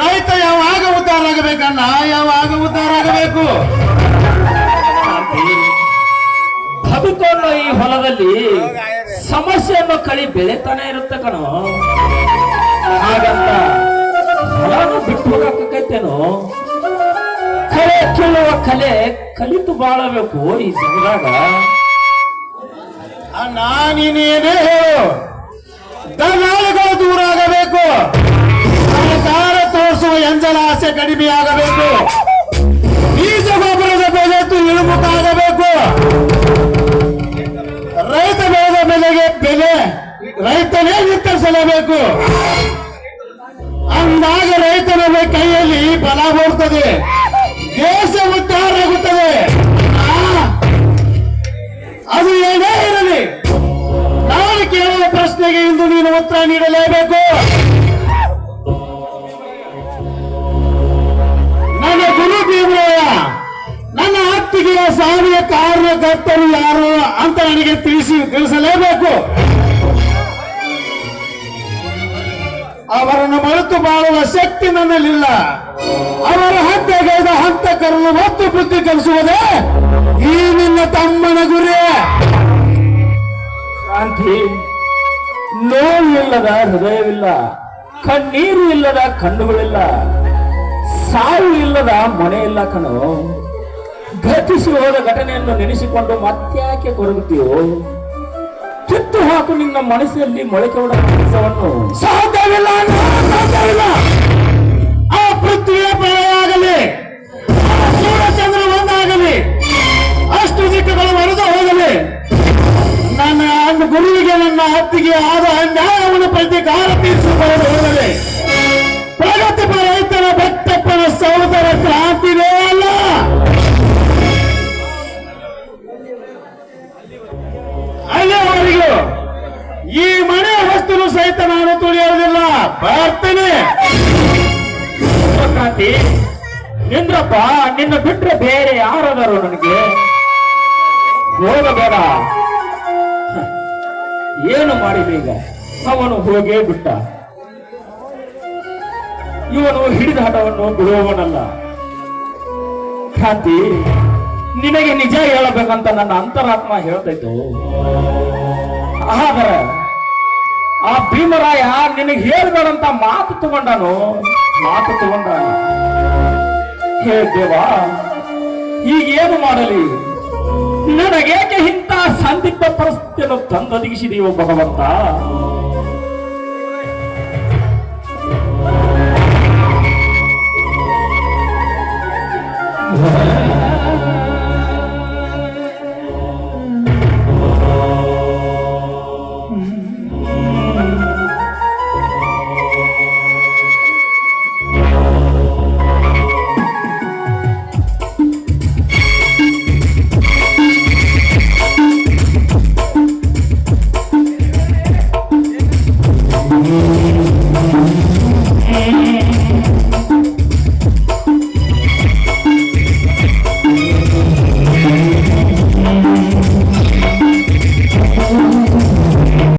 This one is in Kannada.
ರೈತ ಯಾವಾಗ ಉದ್ಧಾರ ಆಗಬೇಕಣ್ಣ, ಯಾವಾಗ ಉದ್ಧಾರ ಆಗಬೇಕು? ಬದುಕೋಣ ಈ ಹೊಲದಲ್ಲಿ ಸಮಸ್ಯೆಯನ್ನು ಕಳಿ ಬೆಳೆತಾನೆ ಇರುತ್ತೆ ಕಣೋ. ಹಾಗಂತ ಹೊಲನು ಬಿಟ್ಟು ಹೋಗಕ್ಕೈತೇನೋ. ಕಲೆ ಕೇಳುವ ಕಲೆ ಕಲಿತು ಬಾಳಬೇಕು ಈ ಜಗದಾಗ. ನಾನೇನೇ ಹೇಳು, ದಲಾಳಿಗಳು ದೂರ ಆಗಬೇಕು, ಸರ್ಕಾರ ತೋರಿಸುವ ಎಂಜಲ ಆಸೆ ಕಡಿಮೆ ಆಗಬೇಕು, ಬೀಜ ಗೊಬ್ಬರದ ಬೆಲೆ ಇಳಿಮುಖಾಗಬೇಕು, ರೈತ ಬೆಳೆದ ಬೆಲೆಗೆ ಬೆಲೆ ರೈತನೇ ವಿತರಿಸಲೇಬೇಕು. ಅಂದಾಗ ರೈತನ ಕೈಯಲ್ಲಿ ಬಲ ಬರುತ್ತದೆ, ದೇಶ ಉದ್ಧಾರ ಆಗುತ್ತದೆ. ಅದು ಏನೇ ಇರಲಿ, ನಾನು ಕೇಳುವ ಪ್ರಶ್ನೆಗೆ ಇಂದು ನೀನು ಉತ್ತರ ನೀಡಲೇಬೇಕು. ನನ್ನ ಗುರು ಭೀಮರಾಯ ನನ್ನ ಹತ್ತಿಗೆಯ ಸಾವಿನ ಕಾರಣಕರ್ತರು ಯಾರು ಅಂತ ನನಗೆ ತಿಳಿಸಲೇಬೇಕು. ಅವರನ್ನು ಮರೆತು ಬಾಳುವ ಶಕ್ತಿ ನನ್ನಲ್ಲಿಲ್ಲ. ಅವರ ಹತ್ಯೆಗೈದ ಹಂತಕರನ್ನು ಮತ್ತು ಬುದ್ಧಿ ಕಲಿಸುವುದೇ ಈ ನಿನ್ನ ತಮ್ಮನ ಗುರಿ. ಕ್ರಾಂತಿ, ನೋವಿಲ್ಲದ ಹೃದಯವಿಲ್ಲ, ಕಣ್ಣೀರು ಇಲ್ಲದ ಕಣ್ಣುಗಳಿಲ್ಲ, ಸಾವು ಇಲ್ಲದ ಮನೆ ಇಲ್ಲ ಕಣೋ. ಘಟಿಸಿ ಹೋದ ಘಟನೆಯನ್ನು ನೆನೆಸಿಕೊಂಡು ಮತ್ತ್ಯಾಕೆ ಕೊರಗುತ್ತೀಯೋ? ಕಿತ್ತು ಹಾಕು ನಿನ್ನ ಮನಸ್ಸಲ್ಲಿ ಮೊಳಕೆ ಹೊಡೆದ ಕೆಲಸವನ್ನು. ಸಾಧ್ಯವಿಲ್ಲ, ಸಾಧ್ಯವಿಲ್ಲ. ಆ ಪೃಥ್ವಿಯ ಪ್ರಳಯ ಆಗಲಿ, ಸೂರ್ಯಚಂದ್ರ ಒಂದಾಗಲಿ, ಅಷ್ಟು ದಿಕ್ಕುಗಳು ಹೊಡೆದು ಹೋಗಲಿ, ನನ್ನ ಗುರುವಿಗೆ ನನ್ನ ಹತ್ತಿಗೆ ಆದ ಅನ್ಯಾಯವನ್ನು ಪ್ರತಿಕಾರ ತೀರಿಸಿಕೊಂಡು ಹೋಗಲಿ. ಪ್ರಗತಿಪರ ರೈತರ ಬೆಟ್ಟಪ್ಪನ ಸಹೋದರ ಕ್ರಾಂತಿನೇ ಅಲ್ಲ. ಅಲ್ಲಿಯವರೆಗೂ ಈ ಮನೆ ವಸ್ತುನು ಸಹಿತ ನಾನು ತುಳಿಯೋದಿಲ್ಲ. ಬರ್ತೇನೆ. ಕ್ರಾಂತಿ, ನಿಂದ್ರಪ್ಪ, ನಿನ್ನ ಬಿಟ್ರೆ ಬೇರೆ ಯಾರದಾರು ನನಗೆ? ಹೋಗಬೇಡ. ಏನು ಮಾಡಿದೆ ಈಗ? ಅವನು ಹೋಗೇ ಬಿಟ್ಟ. ಇವನು ಹಿಡಿದ ಹಠವನ್ನು ಬಿಡುವವನಲ್ಲ. ಕ್ರಾಂತಿ, ನಿನಗೆ ನಿಜ ಹೇಳಬೇಕಂತ ನನ್ನ ಅಂತರಾತ್ಮ ಹೇಳ್ತೈತು. ಆದರೆ ಆ ಭೀಮರಾಯ ನಿನಗೆ ಹೇಳ್ಬೇಡಂತ ಮಾತು ತಗೊಂಡಾನು. ಹೇ ದೇವಾ, ಈಗೇನು ಮಾಡಲಿ? ನನಗೇಕೆ ಇಂಥ ಸಂದಿಗ್ಧ ಪರಿಸ್ಥಿತಿಯನ್ನು ತಂದೊದಗಿಸಿದೆಯೋ ಭಗವಂತ?